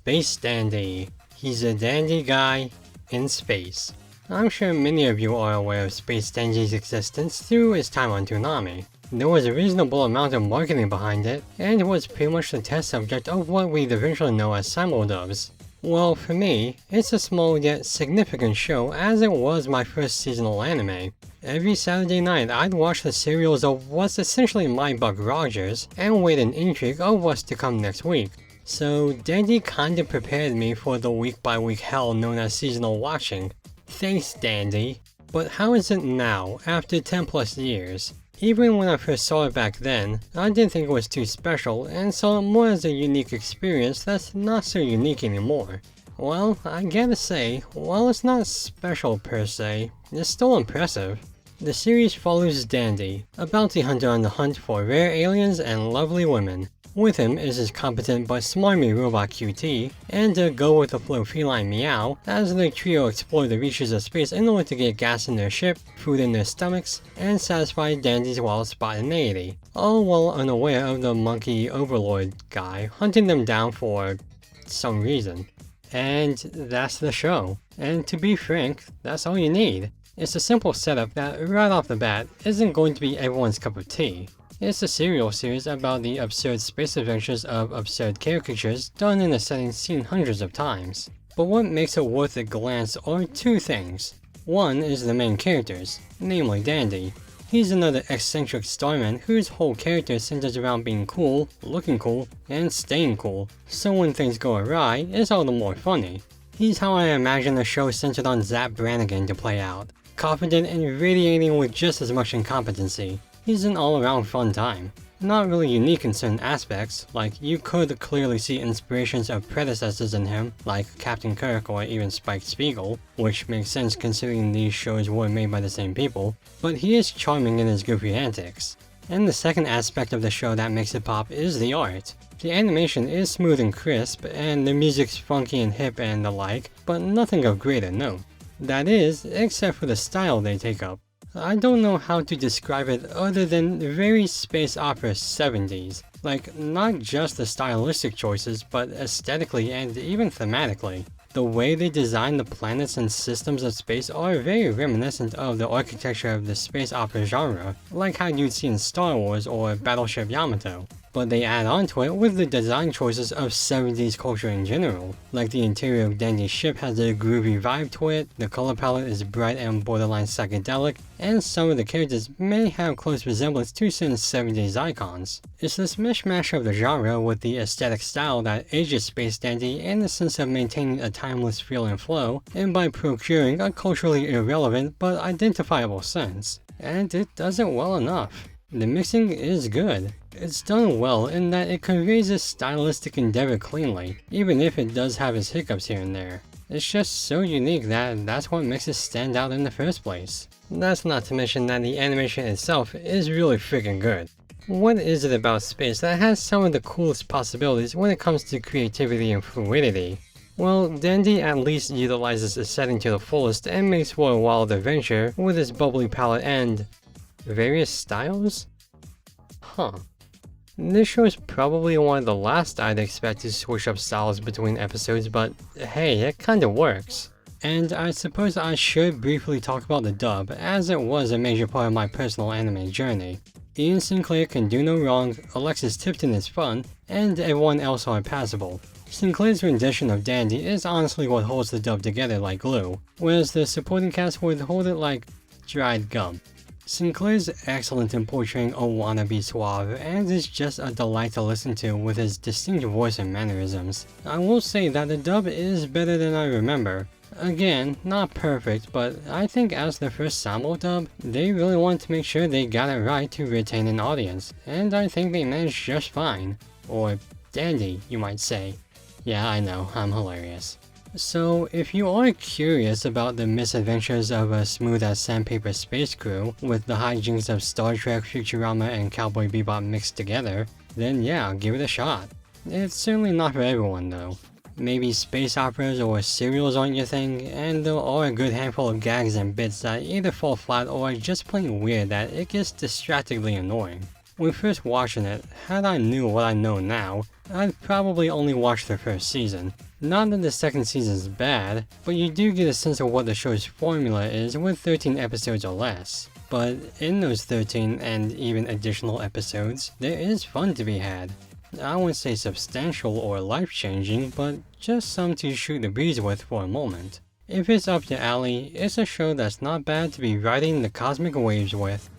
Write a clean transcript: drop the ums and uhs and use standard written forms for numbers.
Space Dandy. He's a dandy guy in space. I'm sure many of you are aware of Space Dandy's existence through his time on Toonami. There was a reasonable amount of marketing behind it, and it was pretty much the test subject of what we'd eventually know as simuldubs. Well, for me, it's a small yet significant show as it was my first seasonal anime. Every Saturday night I'd watch the serials of what's essentially my Buck Rogers and wait in intrigue of what's to come next week. So Dandy kinda prepared me for the week-by-week hell known as seasonal watching. Thanks, Dandy. But how is it now, after 10 plus years? Even when I first saw it back then, I didn't think it was too special and saw it more as a unique experience that's not so unique anymore. Well, I gotta say, while it's not special per se, it's still impressive. The series follows Dandy, a bounty hunter on the hunt for rare aliens and lovely women. With him is his competent but smarmy robot QT, and a go-with-the-flow feline Meow, as the trio explore the reaches of space in order to get gas in their ship, food in their stomachs, and satisfy Dandy's wild spontaneity, all while unaware of the monkey overlord guy hunting them down for some reason. And that's the show. And to be frank, that's all you need. It's a simple setup that, right off the bat, isn't going to be everyone's cup of tea. It's a serial series about the absurd space adventures of absurd caricatures done in a setting seen hundreds of times. But what makes it worth a glance are two things. One is the main characters, namely Dandy. He's another eccentric starman whose whole character centers around being cool, looking cool, and staying cool, so when things go awry, it's all the more funny. He's how I imagine a show centered on Zap Brannigan to play out, confident and radiating with just as much incompetency. He's an all-around fun time. Not really unique in certain aspects, like you could clearly see inspirations of predecessors in him, like Captain Kirk or even Spike Spiegel, which makes sense considering these shows were made by the same people, but he is charming in his goofy antics. And the second aspect of the show that makes it pop is the art. The animation is smooth and crisp, and the music's funky and hip and the like, but nothing of greater note. That is, except for the style they take up. I don't know how to describe it other than very space opera 70s, like not just the stylistic choices but aesthetically and even thematically. The way they design the planets and systems of space are very reminiscent of the architecture of the space opera genre, like how you'd see in Star Wars or Battleship Yamato. But they add on to it with the design choices of 70s culture in general. Like the interior of Dandy's ship has a groovy vibe to it, the color palette is bright and borderline psychedelic, and some of the characters may have close resemblance to certain 70s icons. It's this mishmash of the genre with the aesthetic style that ages Space Dandy in the sense of maintaining a timeless feel and flow, and by procuring a culturally irrelevant but identifiable sense. And it does it well enough. The mixing is good. It's done well in that it conveys its stylistic endeavor cleanly, even if it does have its hiccups here and there. It's just so unique that that's what makes it stand out in the first place. That's not to mention that the animation itself is really freaking good. What is it about space that has some of the coolest possibilities when it comes to creativity and fluidity? Well, Dandy at least utilizes the setting to the fullest and makes for a wild adventure with its bubbly palette and various styles? Huh. This show is probably one of the last I'd expect to switch up styles between episodes, but hey, it kinda works. And I suppose I should briefly talk about the dub, as it was a major part of my personal anime journey. Ian Sinclair can do no wrong, Alexis Tipton is fun, and everyone else are passable. Sinclair's rendition of Dandy is honestly what holds the dub together like glue, whereas the supporting cast would hold it like dried gum. Sinclair's excellent in portraying a wannabe suave and is just a delight to listen to with his distinct voice and mannerisms. I will say that the dub is better than I remember. Again, not perfect, but I think as the first Samo dub, they really wanted to make sure they got it right to retain an audience, and I think they managed just fine. Or dandy, you might say. Yeah, I know, I'm hilarious. So, if you are curious about the misadventures of a smooth-as-sandpaper space crew, with the hijinks of Star Trek, Futurama, and Cowboy Bebop mixed together, then yeah, give it a shot. It's certainly not for everyone though. Maybe space operas or serials aren't your thing, and there are a good handful of gags and bits that either fall flat or are just plain weird that it gets distractingly annoying. When first watching it, had I knew what I know now, I'd probably only watch the first season. Not that the second season is bad, but you do get a sense of what the show's formula is with 13 episodes or less. But in those 13 and even additional episodes, there is fun to be had. I wouldn't say substantial or life-changing, but just some to shoot the breeze with for a moment. If it's up your alley, it's a show that's not bad to be riding the cosmic waves with.